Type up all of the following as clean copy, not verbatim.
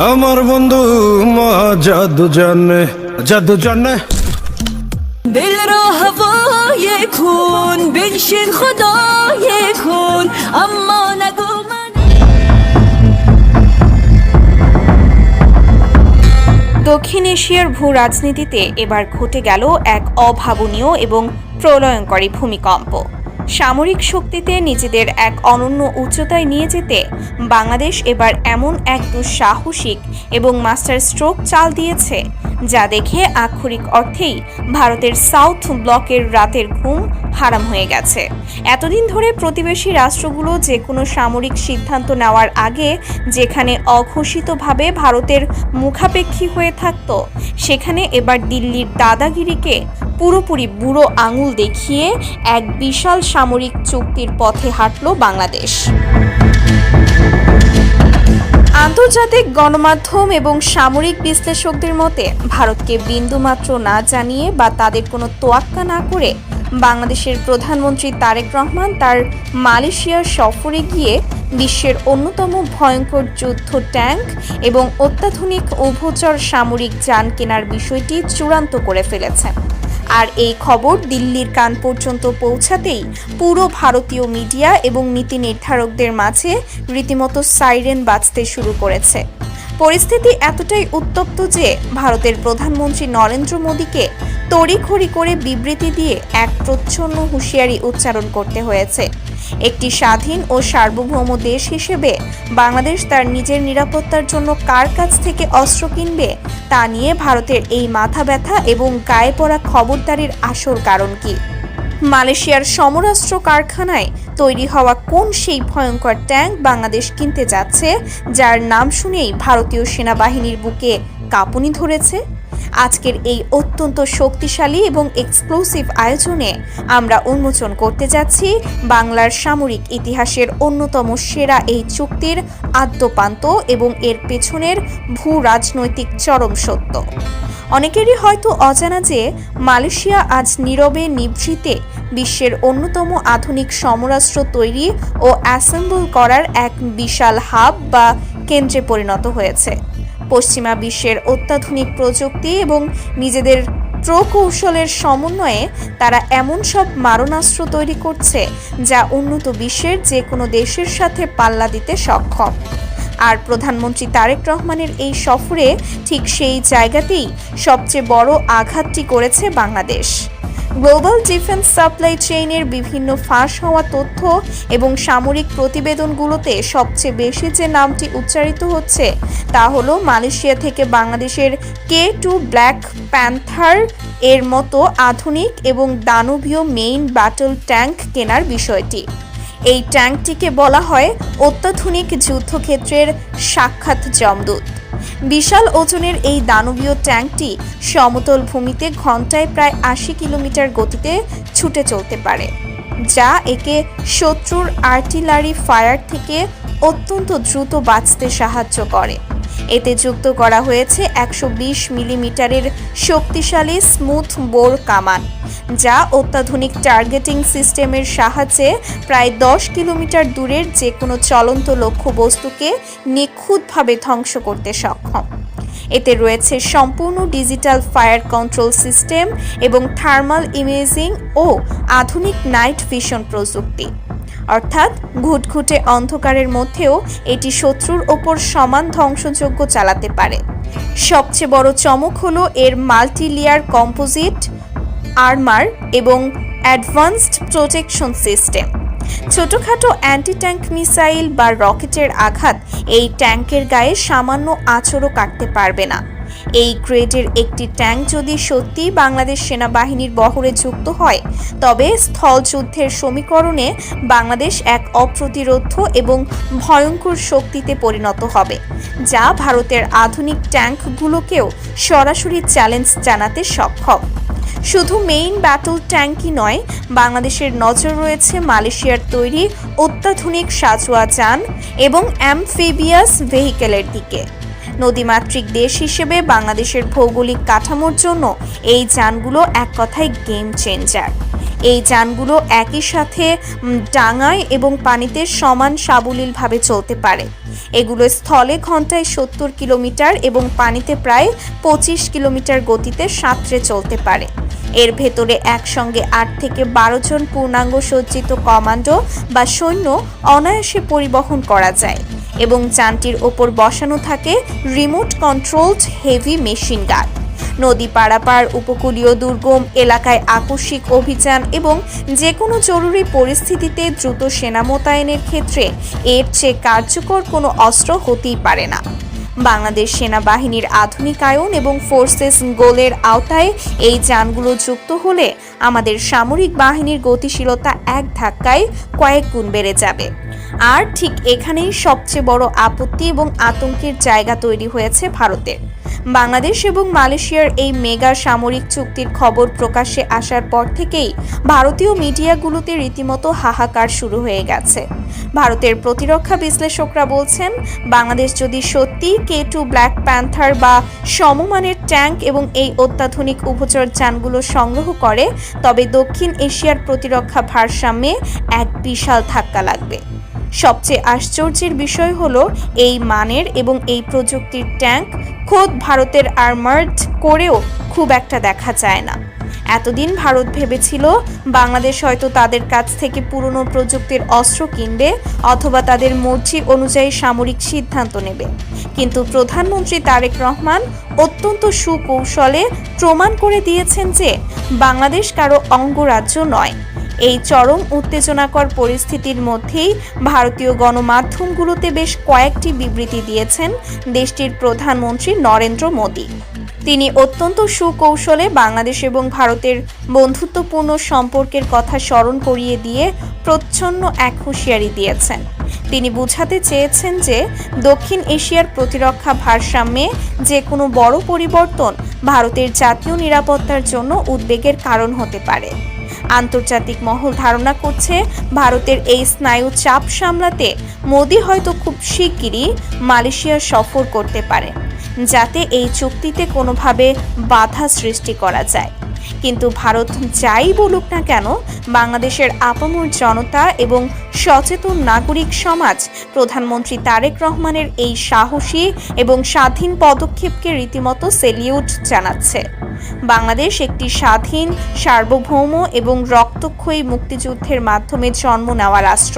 আমার বন্ধু মা জাদু জানে دل رو هوا یکون بنشین خدا یکون اما نگو من দক্ষিণ এশিয়ার ভূ রাজনীতিতে এবার ঘটে গেল এক অভাবনীয় এবং প্রলয়ঙ্করী ভূমিকম্প। সামরিক শক্তিতে নিজেদের এক অনন্য উচ্চতায় নিয়ে যেতে বাংলাদেশ এবার এমন এক দুঃসাহসিক এবং মাস্টার স্ট্রোক চাল দিয়েছে, যা দেখে আক্ষরিক অর্থেই ভারতের সাউথ ব্লকের রাতের ঘুম হারাম হয়ে গেছে। এতদিন ধরে প্রতিবেশী রাষ্ট্রগুলো যে কোনো সামরিক সিদ্ধান্ত নেওয়ার আগে যেখানে অঘোষিতভাবে ভারতের মুখাপেক্ষী হয়ে থাকত, সেখানে এবার দিল্লির দাদাগিরিকে পুরোপুরি বুড়ো আঙুল দেখিয়ে এক বিশাল সামরিক চুক্তির পথে হাঁটল বাংলাদেশ। আন্তর্জাতিক গণমাধ্যম এবং সামরিক বিশ্লেষকদের মতে ভারতকে বিন্দুমাত্র না জানিয়ে বা তাদের কোনো তোয়াক্কা না করে বাংলাদেশের প্রধানমন্ত্রী তারেক রহমান তার মালয়েশিয়া সফরে গিয়ে বিশ্বের অন্যতম ভয়ঙ্কর যুদ্ধ ট্যাঙ্ক এবং অত্যাধুনিক উভচর সামরিক যান কেনার বিষয়টি চূড়ান্ত করে ফেলেছেন। আর এই খবর দিল্লির কান পর্যন্ত পৌঁছাতেই পুরো ভারতীয় মিডিয়া এবং নীতি নির্ধারকদের মাঝে রীতিমতো সাইরেন বাজতে শুরু করেছে। পরিস্থিতি এতটাই উত্তপ্ত যে ভারতের প্রধানমন্ত্রী নরেন্দ্র মোদীকে তড়িঘড়ি করে বিবৃতি দিয়ে এক প্রচ্ছন্ন হুঁশিয়ারি উচ্চারণ করতে হয়েছে। একটি স্বাধীন ও সার্বভৌম দেশ হিসেবে বাংলাদেশ তার নিজের নিরাপত্তার জন্য কার কাছ থেকে অস্ত্র কিনবে তা নিয়ে ভারতের এই মাথা ব্যথা এবং গায়ে পড়া খবরদারির আসল কারণ কি? মালয়েশিয়ার সমরাস্ত্র কারখানায় তৈরি হওয়া কোন সেই ভয়ঙ্কর ট্যাঙ্ক বাংলাদেশ কিনতে যাচ্ছে, যার নাম শুনেই ভারতীয় সেনাবাহিনীর বুকে কাঁপুনি ধরেছে? আজকের এই অত্যন্ত শক্তিশালী এবং এক্সক্লুসিভ আয়োজনে আমরা উন্মোচন করতে যাচ্ছি বাংলার সামরিক ইতিহাসের অন্যতম সেরা এই চুক্তির আদ্যোপান্ত এবং এর পেছনের ভূ রাজনৈতিক চরম সত্য। অনেকেরই হয়তো অজানা যে মালয়েশিয়া আজ নীরবে নিভৃতে বিশ্বের অন্যতম আধুনিক সমরাস্ত্র তৈরি ও অ্যাসেম্বল করার এক বিশাল হাব বা কেন্দ্রে পরিণত হয়েছে। পশ্চিমা বিশ্বের অত্যাধুনিক প্রযুক্তি এবং নিজেদের প্রকৌশলের সমন্বয়ে তারা এমন সব মারণাস্ত্র তৈরি করছে যা উন্নত বিশ্বের যে কোনো দেশের সাথে পাল্লা দিতে সক্ষম। আর প্রধানমন্ত্রী তারেক রহমানের এই সফরে ঠিক সেই জায়গাতেই সবচেয়ে বড় আঘাতটি করেছে বাংলাদেশ। গ্লোবাল ডিফেন্স সাপ্লাই চেইনের বিভিন্ন ফাঁস হওয়া তথ্য এবং সামরিক প্রতিবেদনগুলোতে সবচেয়ে বেশি যে নামটি উচ্চারিত হচ্ছে তা হলো মালয়েশিয়া থেকে বাংলাদেশের K2 ব্ল্যাক প্যান্থার এর মতো আধুনিক এবং দানবীয় মেইন ব্যাটল ট্যাঙ্ক কেনার বিষয়টি। এই ট্যাঙ্কটিকে বলা হয় অত্যাধুনিক যুদ্ধক্ষেত্রের সাক্ষাৎ যমদূত। বিশাল ওজনের এই দানবীয় ট্যাঙ্কটি সমতল ভূমিতে ঘন্টায় প্রায় 80 কিলোমিটার গতিতে ছুটে চলতে পারে, যা একে শত্রুর আর্টিলারি ফায়ার থেকে অত্যন্ত দ্রুত বাঁচতে সাহায্য করে। এতে যুক্ত করা হয়েছে 120 মিলিমিটারের শক্তিশালী স্মুথ বোর কামান, যা অত্যাধুনিক টার্গেটিং সিস্টেমের সাহায্যে প্রায় 10 কিলোমিটার দূরের যে কোনো চলন্ত লক্ষ্যবস্তুকে নিখুঁতভাবে ধ্বংস করতে সক্ষম। এতে রয়েছে সম্পূর্ণ ডিজিটাল ফায়ার কন্ট্রোল সিস্টেম এবং থার্মাল ইমেজিং ও আধুনিক নাইট ভিশন প্রযুক্তি। অর্থাৎ ঘুটঘুটে অন্ধকারের মধ্যেও এটি শত্রুর ওপর সমান ধ্বংসযজ্ঞ চালাতে পারে। সবচেয়ে বড় চমক হলো এর মাল্টি লেয়ার কম্পোজিট আর্মার এবং অ্যাডভান্সড প্রোটেকশন সিস্টেম। ছোটখাটো অ্যান্টি ট্যাঙ্ক মিসাইল বা রকেটের আঘাত এই ট্যাঙ্কের গায়ে সামান্য আঁচড়ও কাটতে পারবে না। এই গ্রেডের একটি ট্যাঙ্ক যদি সত্যি বাংলাদেশ সেনাবাহিনীর বহরে যুক্ত হয়, তবে স্থলযুদ্ধের সমীকরণে বাংলাদেশ এক অপ্রতিরোধ্য এবং ভয়ঙ্কর শক্তিতে পরিণত হবে, যা ভারতের আধুনিক ট্যাঙ্কগুলোকেও সরাসরি চ্যালেঞ্জ জানাতে সক্ষম। শুধু মেইন ব্যাটল ট্যাঙ্কই নয়, বাংলাদেশের নজর রয়েছে মালয়েশিয়ার তৈরি অত্যাধুনিক সাঁজোয়া যান এবং অ্যামফিবিয়াস ভেহিকেলের দিকে। নদীমাতৃক দেশ হিসেবে বাংলাদেশের ভৌগোলিক কাঠামোর জন্য এই যানগুলো এক কথায় গেম চেঞ্জার। এই যানগুলো একই সাথে ডাঙায় এবং পানিতে সমান সাবলীলভাবে চলতে পারে। এগুলো স্থলে ঘন্টায় 70 কিলোমিটার এবং পানিতে প্রায় 25 কিলোমিটার গতিতে সাঁতরে চলতে পারে। এর ভেতরে একসঙ্গে 8 থেকে 12 জন পূর্ণাঙ্গ সজ্জিত কমান্ডো বা সৈন্য অনায়াসে পরিবহন করা যায় এবং যানটির ওপর বসানো থাকে remote controlled heavy machine gun. নদী পারাপার, উপকূলীয় দুর্গম এলাকায় আকস্মিক অভিযান এবং যে কোনো জরুরি পরিস্থিতিতে দ্রুত সেনা মোতায়েনের ক্ষেত্রে এর চেয়ে কার্যকর কোনো অস্ত্র হতেই পারে না। বাংলাদেশ সেনাবাহিনীর আধুনিকায়ন এবং ফোর্সেস গোলের আওতায় এই যানগুলো যুক্ত হলে আমাদের সামরিক বাহিনীর গতিশীলতা এক ধাক্কায় কয়েক গুণ বেড়ে যাবে। আর ঠিক এখানেই সবচেয়ে বড় আপত্তি এবং আতঙ্কের জায়গা তৈরি হয়েছে ভারতের। বাংলাদেশ এবং মালয়েশিয়ার এই মেগা সামরিক চুক্তির খবর প্রকাশ্যে আসার পর থেকেই ভারতীয় মিডিয়াগুলোতে রীতিমতো হাহাকার শুরু হয়ে গেছে। ভারতের প্রতিরক্ষা বিশ্লেষকরা বলছেন, বাংলাদেশ যদি সত্যি K2 ব্ল্যাক প্যান্থার বা সমমানের ট্যাঙ্ক এবং এই অত্যাধুনিক উভচর যানগুলো সংগ্রহ করে, তবে দক্ষিণ এশিয়ার প্রতিরক্ষা ভারসাম্যে এক বিশাল ধাক্কা লাগবে। সবচেয়ে আশ্চর্যের বিষয় হলো, এই মানের এবং এই প্রযুক্তির ট্যাঙ্ক খোদ ভারতের আর্মার্ড করেও খুব একটা দেখা যায় না। এতদিন ভারত ভেবেছিল বাংলাদেশ হয়তো তাদের কাছ থেকে পুরনো প্রযুক্তির অস্ত্র কিনবে অথবা তাদের মর্জি অনুযায়ী সামরিক সিদ্ধান্ত নেবে। কিন্তু প্রধানমন্ত্রী তারেক রহমান অত্যন্ত সুকৌশলে প্রমাণ করে দিয়েছেন যে বাংলাদেশ কারো অঙ্গরাজ্য নয়। এই চরম উত্তেজনাকর পরিস্থিতির মধ্যেই ভারতীয় গণমাধ্যমগুলোতে বেশ কয়েকটি বিবৃতি দিয়েছেন দেশটির প্রধানমন্ত্রী নরেন্দ্র মোদী। তিনি অত্যন্ত সুকৌশলে বাংলাদেশ এবং ভারতের বন্ধুত্বপূর্ণ সম্পর্কের কথা স্মরণ করিয়ে দিয়ে প্রচ্ছন্ন এক হুঁশিয়ারি দিয়েছেন। তিনি বোঝাতে চেয়েছেন যে দক্ষিণ এশিয়ার প্রতিরক্ষা ভারসাম্যে যে কোনো বড় পরিবর্তন ভারতের জাতীয় নিরাপত্তার জন্য উদ্বেগের কারণ হতে পারে। আন্তর্জাতিক মহল ধারণা করছে, ভারতের এই স্নায়ু চাপ সামলাতে মোদি হয়তো খুব শিগগিরই মালয়েশিয়া সফর করতে পারে, যাতে এই চুক্তিতে কোনোভাবে বাধা সৃষ্টি করা যায়। কিন্তু ভারত যাই বলুক না কেন, বাংলাদেশের আপামর জনতা এবং সচেতন নাগরিক সমাজ প্রধানমন্ত্রী তারেক রহমানের এই সাহসী এবং স্বাধীন পদক্ষেপকে রীতিমতো সেলিউট জানাচ্ছে। বাংলাদেশ একটি স্বাধীন, সার্বভৌম এবং রক্তক্ষয়ী মুক্তিযুদ্ধের মাধ্যমে জন্ম নেওয়া রাষ্ট্র।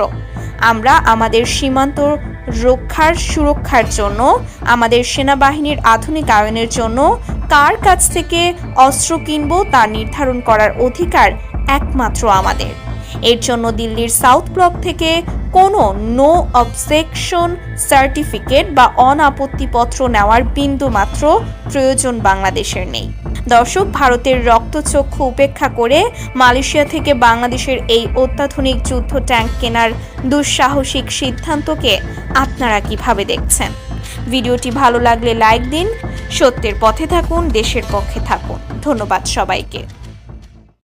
আমরা আমাদের সীমান্ত সুরক্ষার জন্য, আমাদের সেনাবাহিনীর আধুনিকায়নের জন্য কার কাছ থেকে অস্ত্র কিনব তা নির্ধারণ করার অধিকার একমাত্র আমাদের। এর জন্য দিল্লির সাউথ ব্লক থেকে কোনো নো অবজেকশন সার্টিফিকেট বা অনাপত্তিপত্র নেওয়ার বিন্দুমাত্র প্রয়োজন বাংলাদেশের নেই। দর্শক, ভারতের রক্তচক্ষু উপেক্ষা করে মালয়েশিয়া থেকে বাংলাদেশের এই অত্যাধুনিক যুদ্ধ ট্যাঙ্ক কেনার দুঃসাহসিক সিদ্ধান্তকে আপনারা কিভাবে দেখছেন? ভিডিওটি ভালো লাগলে লাইক দিন। সত্যের পথে থাকুন, দেশের পক্ষে থাকুন। ধন্যবাদ সবাইকে।